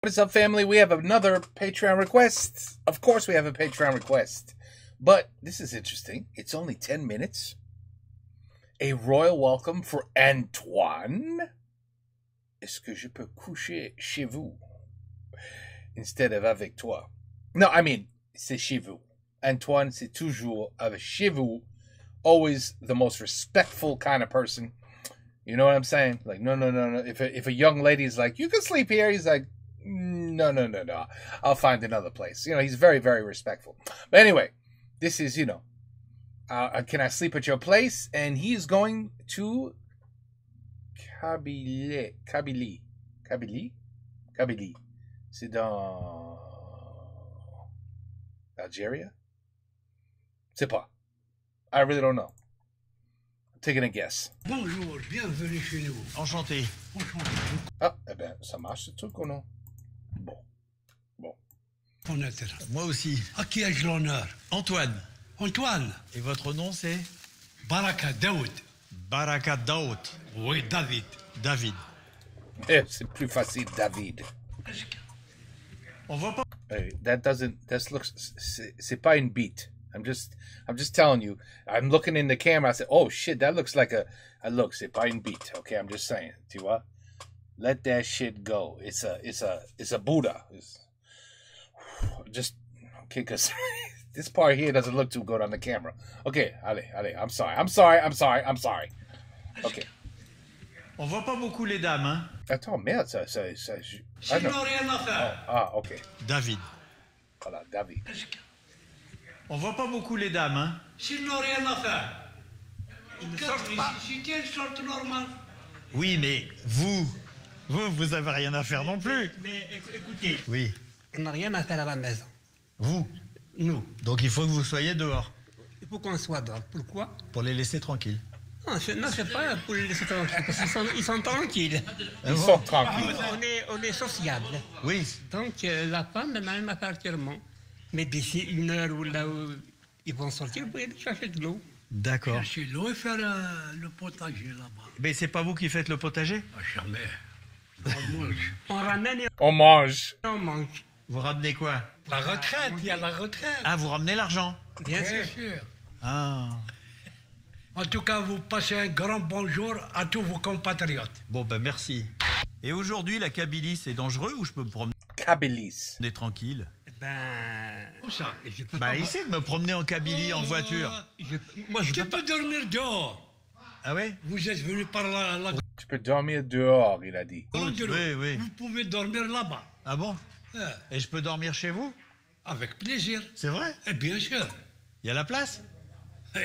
What is up, family? We have another Patreon request. Of course we have a Patreon request. But this is interesting. It's only 10 minutes. A royal welcome for Antoine. Est-ce que je peux coucher chez vous instead of avec toi? No, I mean, c'est chez vous. Antoine, c'est toujours avec chez vous. Always the most respectful kind of person. You know what I'm saying? Like, no. If a young lady is like, you can sleep here, he's like, no. I'll find another place. You know, he's very, very respectful. But anyway, this is, can I sleep at your place? And he is going to Kabylie. C'est dans Algeria? C'est pas. I really don't know. I'm taking a guess. Bonjour, bienvenue chez nous. Enchanté. Ah, eh ben, ça marche ce truc ou non? Bon. Connaître. Moi aussi. À qui ai-je l'honneur? Antoine. Antoine. Et votre nom c'est? Baraka Daoud. Baraka Daoud. Oui, David. David. Eh, c'est plus facile, David. On voit pas. Hey, that looks, c'est pas une beat. I'm just telling you. I'm looking in the camera. I said, oh shit, that looks like a look. C'est pas une beat. Okay, I'm just saying. Tu vois? Let that shit go. It's a Buddha. Just okay, cause this part here doesn't look too good on the camera. Okay, allez. I'm sorry. Okay. On voit pas beaucoup les dames, hein? Attends, merde, ça. Je n'ai rien à faire. Ah, ok. David. Voilà, David. On voit pas beaucoup les dames, hein? Je n'ai rien à faire. Ils ne sortent pas. C'était une sorte normale. Oui, mais vous avez rien à faire non plus. Mais écoutez, Oui. on n'a rien à faire à la maison. Vous. Nous. Donc il faut que vous soyez dehors. Il faut qu'on soit dehors. Pourquoi? Pour les laisser tranquilles. Non, c'est pas pour les laisser tranquilles. Parce qu'ils sont tranquilles. Ils sont tranquilles. On est sociables. Oui. Donc la femme n'a même appartement. Mais d'ici une heure ou là où ils vont sortir, vous pouvez aller chercher de l'eau. D'accord. Chercher de l'eau et faire le potager là-bas. Mais c'est pas vous qui faites le potager? Jamais. On mange. On ramène et On mange. on mange. Vous ramenez quoi? La retraite, il y a la retraite. Ah, vous ramenez l'argent? Bien sûr. Ah. En tout cas, vous passez un grand bonjour à tous vos compatriotes. Bon, ben merci. Et aujourd'hui, la Kabylie, c'est dangereux ou je peux me promener Kabylie. tranquille? Où ça? Je peux Bah, essayer de me promener en Kabylie en voiture. Moi, je peux dormir dehors. Ah ouais? Vous êtes venu par la Tu peux dormir dehors, il a dit. grande de l'eau. Oui. Vous pouvez dormir là-bas. Ah bon? Et je peux dormir chez vous? Avec plaisir. C'est vrai? Et bien sûr. Il y a la place?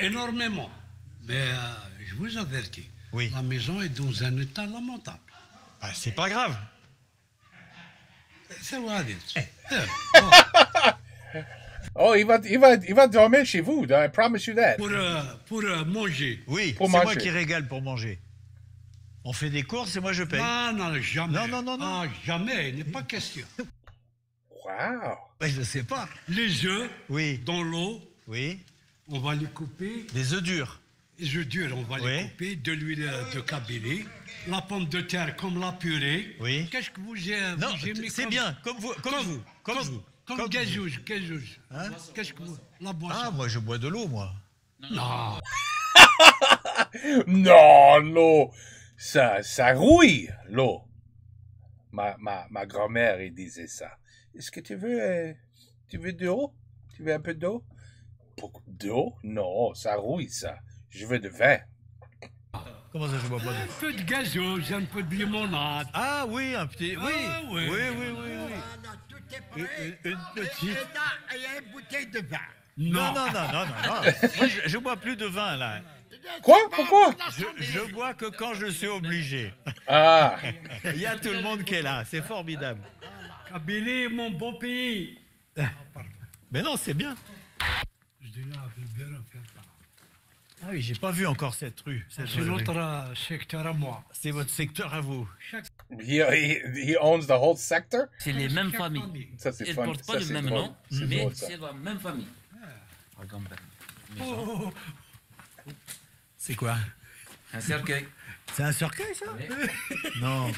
Énormément. Mais je vous avertis. Oui. La maison est dans un état lamentable. Ah, c'est pas grave. C'est vrai. Oh, il va dormir chez vous. I promise you that. Pour manger. Oui, Pour c'est manger. moi qui régale pour manger. On fait des courses et moi je paye. Non, jamais. Non. Ah, jamais, il n'est pas question. Wow. Ouais, je sais pas. Les œufs Oui. dans l'eau, Oui. on va les couper. Des œufs durs. Les œufs durs, on va Oui. les couper. De l'huile de Kabylie. La pomme de terre comme la purée. Oui. Qu'est-ce que vous aimez? Non, vous aimez c'est comme- bien, comme vous. Comme vous. Comme gazouge. Hein? Qu'est-ce que vous... La boisson. Ah, moi je bois de l'eau, moi. Non. Non, l'eau. Ça rouille, l'eau. Ma grand-mère, elle disait ça. Est-ce que tu veux d'eau? Tu veux un peu d'eau? Beaucoup d'eau? Non, ça rouille, ça. Je veux de vin. Comment ça, je bois pas Un d'eau? peu de gazouge, un peu de limonade. Ah oui, un petit. Oui. Ah, oui. Oui. Une petite. Et une bouteille de vin. Non. Moi, je bois plus de vin, là. Quoi? Pourquoi? Je bois que quand je suis obligé. Ah. Il y a tout le monde qui est là, c'est formidable. Kabylie, mon beau pays. Mais non, c'est bien. Je dis là, je vais bien faire ça. Ah oui, j'ai pas vu encore cette rue. C'est notre secteur à moi. C'est votre secteur à vous. He owns the whole sector? C'est les mêmes familles. Ça, c'est Ils ne fun. portent pas Ça, le c'est même drôle. nom, C'est mais drôle, ça. c'est la même famille. Regarde, Oh, C'est quoi? un cercueil. C'est un cercueil, ça? Non.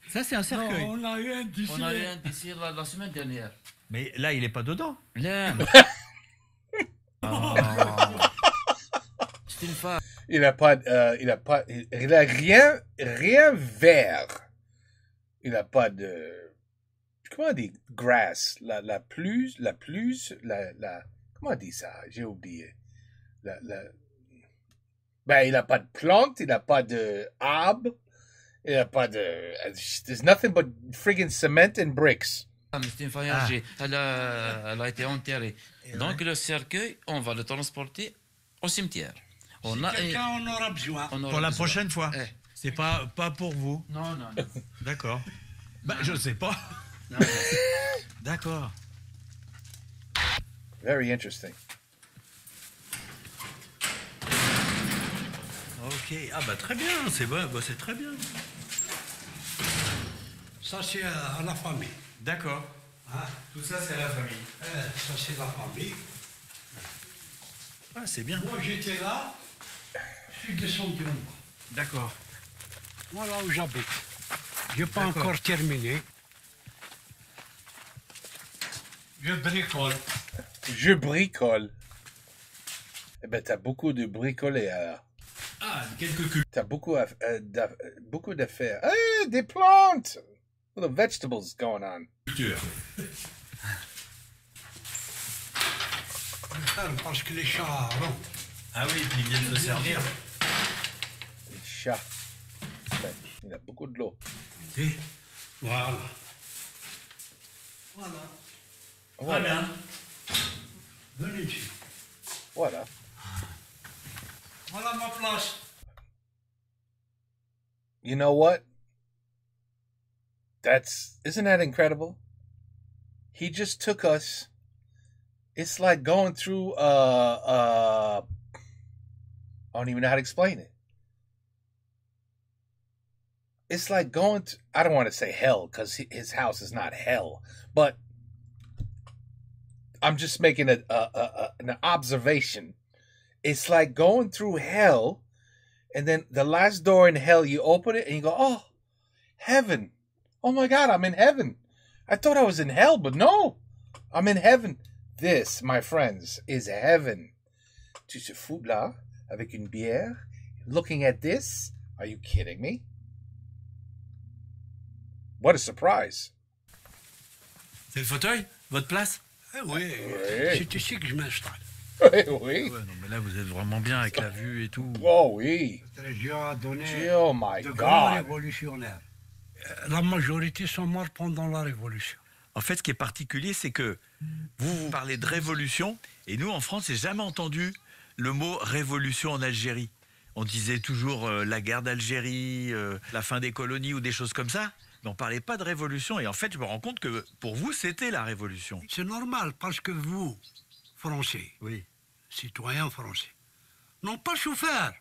Ça, c'est un cercueil. On a eu un d'ici la semaine dernière. Mais là, il est pas dedans. Là. C'est une femme. Il a pas, il a rien vert. Il a pas de, comment on dit, grass, comment on dit ça? J'ai oublié. Ben, il a pas de plante, il a pas de arbre, il a pas de, there's nothing but friggin' cement and bricks. C'est une femme âgée. Elle a été enterrée. Donc le cercueil, on va le transporter au cimetière. Quelqu'un en aura besoin. Pour la prochaine fois. Eh. C'est pas pour vous. Non. D'accord. Bah, je sais pas. Non. D'accord. Very interesting. Ok. Ah bah très bien. C'est bon. Bah, c'est très bien. Ça, c'est à la famille. D'accord. Hein? Tout ça, c'est la famille. Ça, c'est la famille. Ah, c'est bien. Moi, j'étais là. Je suis descendu en bas. D'accord. Voilà où j'habite. Je n'ai pas D'accord. encore terminé. Je bricole. Je bricole. Eh ben, t'as beaucoup de bricolés, alors. Ah, quelques T'as beaucoup d'affaires. Ah, des plantes! Little vegetables going on. cultures. Parce que les chats rentrent. Ah oui, puis ils viennent se servir. Les chats. Ben, il a beaucoup de l'eau. Et voilà. Voilà. Très bien. Venez ici. Voilà. Voilà ma place. You know what? Isn't that incredible? He just took us. It's like going through, I don't even know how to explain it. It's like going to, I don't want to say hell because his house is not hell, but I'm just making an observation. It's like going through hell, and then the last door in hell, you open it and you go, oh, heaven. Oh my God, I'm in heaven. I thought I was in hell, but no, I'm in heaven. This, my friends, is heaven. Tu se fous là, avec une bière, looking at this. Are you kidding me? What a surprise. C'est le fauteuil? Votre place? Eh oui, Oui. c'est ici que je m'installe. Oui, oui. Ouais, non, mais là, vous êtes vraiment bien avec la vue et tout. Oh oui. Cette région a donné Oh my de grands God. révolutionnaires. La majorité sont morts pendant la Révolution. En fait, ce qui est particulier, c'est que vous parlez de révolution, et nous, en France, j'ai jamais entendu le mot révolution en Algérie. On disait toujours la guerre d'Algérie, la fin des colonies ou des choses comme ça, mais on parlait pas de révolution. Et en fait, je me rends compte que pour vous, c'était la révolution. C'est normal parce que vous, Français, Oui. citoyens français, n'ont pas souffert.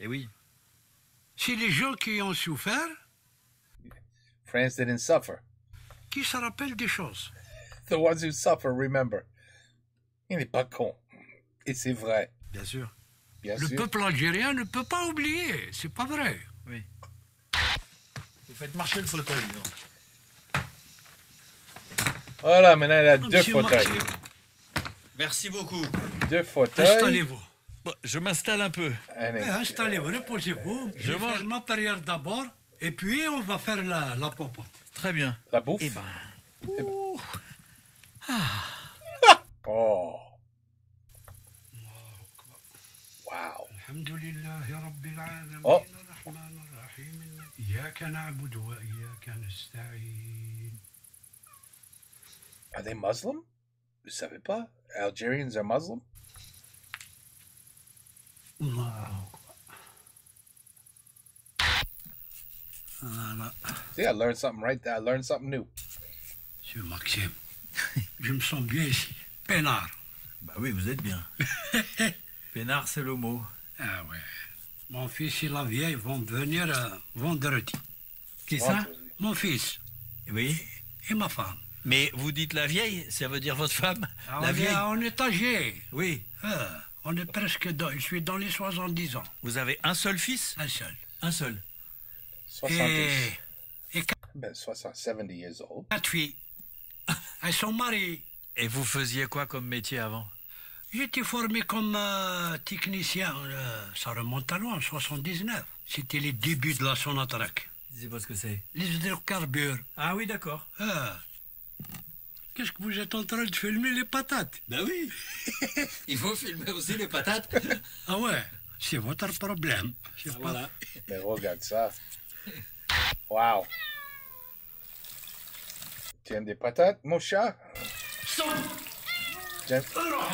Et oui. C'est les gens qui ont souffert France didn't suffer. qui se rappellent des choses. The ones who suffer, remember. Il n'est pas con. Et c'est vrai. Bien sûr. Bien Le sûr. peuple algérien ne peut pas oublier, c'est pas vrai. Oui. Vous faites marcher le fauteuil. donc. Voilà, maintenant, il a deux Monsieur fauteuils. Martier, Merci beaucoup. Deux fauteuils. installez-vous. Bon, je m'installe un peu. Installez-vous, reposez-vous. Je vais faire le matériel d'abord, et puis on va faire la popote. Très bien. La bouffe. Eh ben. Oh. Wow. الحمد لله رب العالمين Oh. الرحمن الرحيم إياك نعبد وإياك نستعين. Are they Muslim? Vous savez pas? Algerians are Muslim? الله أكبر. Voilà. See, I learned something right there. I learned something new. Monsieur Maxime, je me sens bien ici. Peinard. Bah oui, vous êtes bien. Pénard, c'est le mot. Ah ouais. Mon fils et la vieille vont venir vendredi. Qui ça? Mon fils Oui. et ma femme. Mais vous dites la vieille, ça veut dire votre femme? Ah, La vieille? on est âgés. Oui. On est presque je suis dans les 70 ans. Vous avez un seul fils? Un seul. Un seul. 70. Et Ben, 70 years old. 4 filles. Elles sont mariées. Et vous faisiez quoi comme métier avant? J'étais formé comme technicien, ça remonte à loin, en 79. C'était les débuts de la Sonatrach. Je sais pas ce que c'est. Les hydrocarbures. Ah oui, d'accord. Ah. Qu'est-ce que vous êtes en train de filmer les patates? Ben oui. Il faut filmer aussi les patates. Ah ouais, c'est votre problème. C'est pas- Voilà. Mais regarde ça. Wow. Tu aimes des patates, mon chat? Tiens,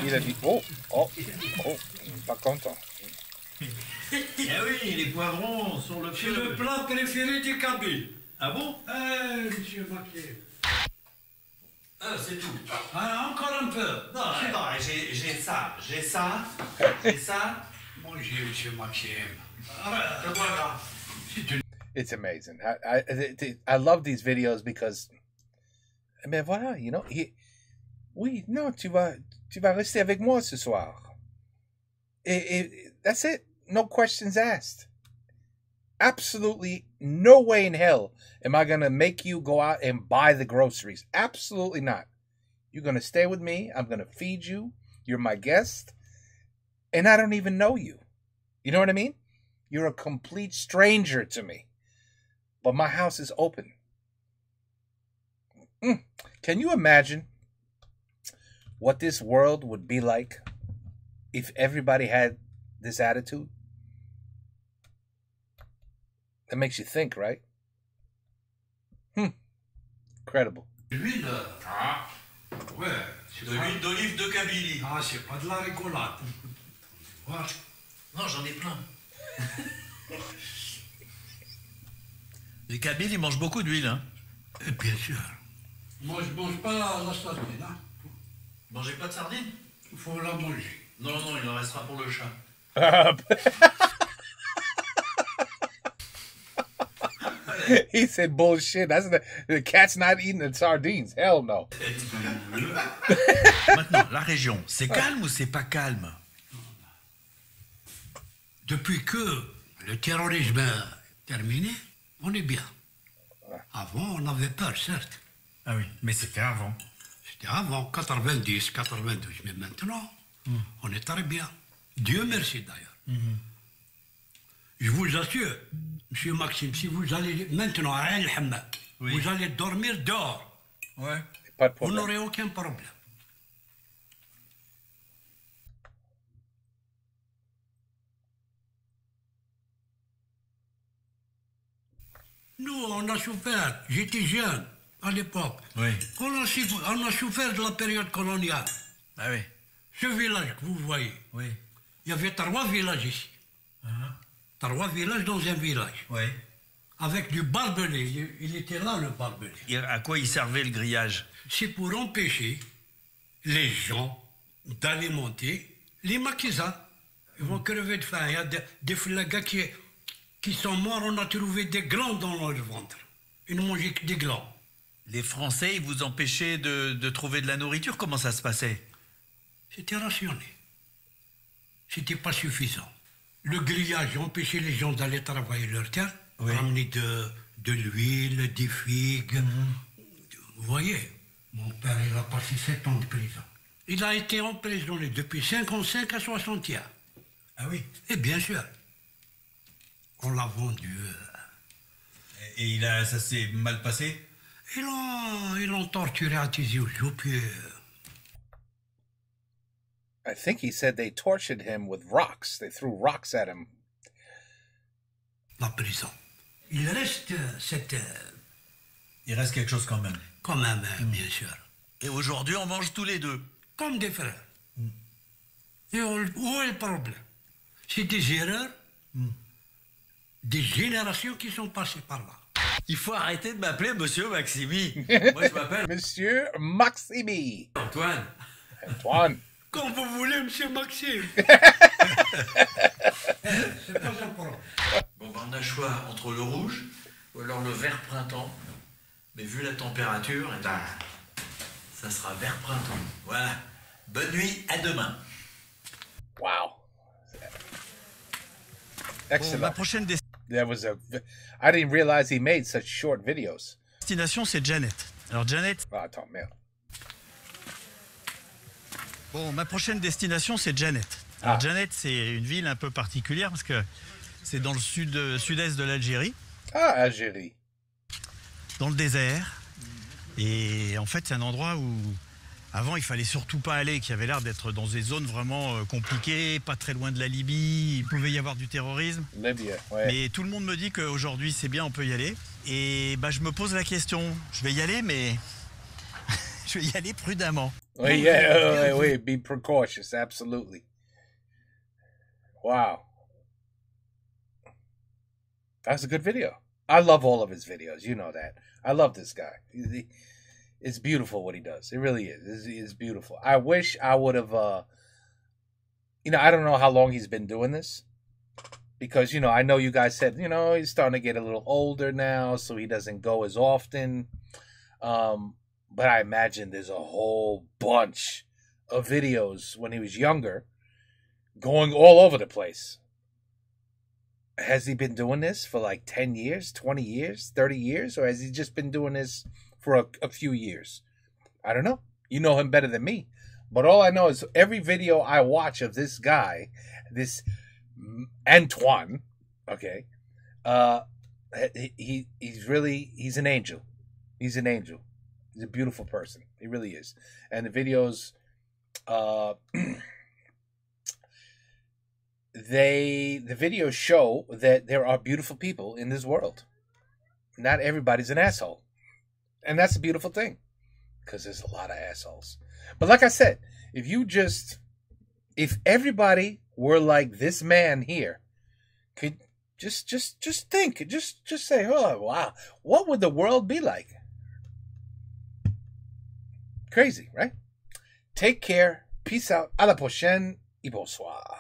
il a dit, oh, pas content. Eh oui, les poivrons sur le C'est le plat préféré des Kabyles. Ah bon? Monsieur Maquet. Ah, c'est tout. Ah, encore un peu. Non, j'ai ça. Mangez, monsieur Maxime. It's amazing. I love these videos because, mais voilà, you know, oui, non, tu vas rester avec moi ce soir. Et that's it. No questions asked. Absolutely no way in hell am I going to make you go out and buy the groceries. Absolutely not. You're going to stay with me. I'm going to feed you. You're my guest. And I don't even know you. You know what I mean? You're a complete stranger to me. But my house is open. Can you imagine what this world would be like if everybody had this attitude? That makes you think, right? Incredible. L'huile. Ah. Ouais. De l'huile d'olive de Kabylie. Ah, c'est pas de la rigolade. Voilà. Non, j'en ai plein. Les Kabyles, ils mangent beaucoup d'huile, hein? Bien sûr. Moi, je mange pas la sardine, hein. Mangez pas de sardines? Il faut la manger. Non, il en restera pour le chat. He said bullshit. That's the cat's not eating the sardines. Hell no. Maintenant, la région, c'est calme ou c'est pas calme? Depuis que le terrorisme est terminé, on est bien. Avant, on avait peur, certes. Ah oui, mais c'était avant. C'était avant, 90, 92. Mais maintenant, on est très bien. Dieu merci, d'ailleurs. Je vous assure, monsieur Maxime, si vous allez maintenant à El Hammam, vous allez dormir dehors. Ouais. Pas de Vous problème. n'aurez aucun problème. Nous, on a souffert. J'étais jeune à l'époque. Oui. On a souffert de la période coloniale. Ah oui. Ce village que vous voyez, Oui. il y avait 3 villages ici. 3 villages dans un village. Oui. Avec du barbelé. Il était là, le barbelé. Et à quoi il servait le grillage? C'est pour empêcher les gens d'alimenter les maquisards. Ils vont crever de faim. Il y a des flagas qui sont morts. On a trouvé des glands dans leur ventre. Ils ne mangeaient que des glands. Les Français, ils vous empêchaient de trouver de la nourriture? Comment ça se passait? C'était rationné. C'était pas suffisant. Le grillage empêchait les gens d'aller travailler leur terre, ramener de l'huile, des figues. Vous voyez, mon père, il a passé 7 ans de prison. Il a été emprisonné depuis 55 à 61. Ah oui. Et bien sûr, on l'a vendu. Et ça s'est mal passé? Ils l'ont torturé à Tizi Ouzou, puis... I think he said they tortured him with rocks. They threw rocks at him. La prison. Il reste Il reste quelque chose quand même. quand même, bien sûr, Et aujourd'hui, on mange tous les deux. comme des frères. Et où est le problème? C'est des erreurs des générations qui sont passées par là. Il faut arrêter de m'appeler Monsieur Maximi. Moi, je m'appelle Monsieur Maximi. Antoine. Antoine. Comme vous voulez, monsieur Maxime. C'est pas un problème. Bon, ben, on a le choix entre le rouge ou alors le vert printemps. Mais vu la température, eh ben, ça sera vert printemps. Voilà. Bonne nuit, à demain. Wow. Bon, Excellent. ma prochaine destination. That was I didn't realize he made such short videos. Destination, c'est Janet. Alors Janet, Ah, attends, merde. bon, ma prochaine destination, c'est Janet. Alors Ah. Janet, c'est une ville un peu particulière parce que c'est dans le sud-est de l'Algérie, Ah, Algérie. dans le désert. Et en fait, c'est un endroit où avant, il fallait surtout pas aller, qui avait l'air d'être dans des zones vraiment compliquées, pas très loin de la Libye. Il pouvait y avoir du terrorisme. Libya, ouais. Mais tout le monde me dit qu'aujourd'hui, c'est bien, on peut y aller. Et bah, je me pose la question. Je vais y aller, mais je vais y aller prudemment. Oui, yeah, wait, be precautious, absolutely. Wow. That's a good video. I love all of his videos, you know that. I love this guy. It's beautiful what he does. It really is. It's beautiful. I wish I would have, I don't know how long he's been doing this. Because, I know you guys said, he's starting to get a little older now, so he doesn't go as often. But I imagine there's a whole bunch of videos when he was younger going all over the place. Has he been doing this for like 10 years, 20 years, 30 years? Or has he just been doing this for a few years? I don't know. You know him better than me. But all I know is every video I watch of this guy, this Antoine, okay, he's an angel. He's an angel. He's a beautiful person. He really is. And the videos, the videos show that there are beautiful people in this world. Not everybody's an asshole. And that's a beautiful thing. Because there's a lot of assholes. But like I said, if everybody were like this man here, could just think, just say, oh wow, what would the world be like? Crazy, right? Take care. Peace out. À la prochaine. Et bonsoir.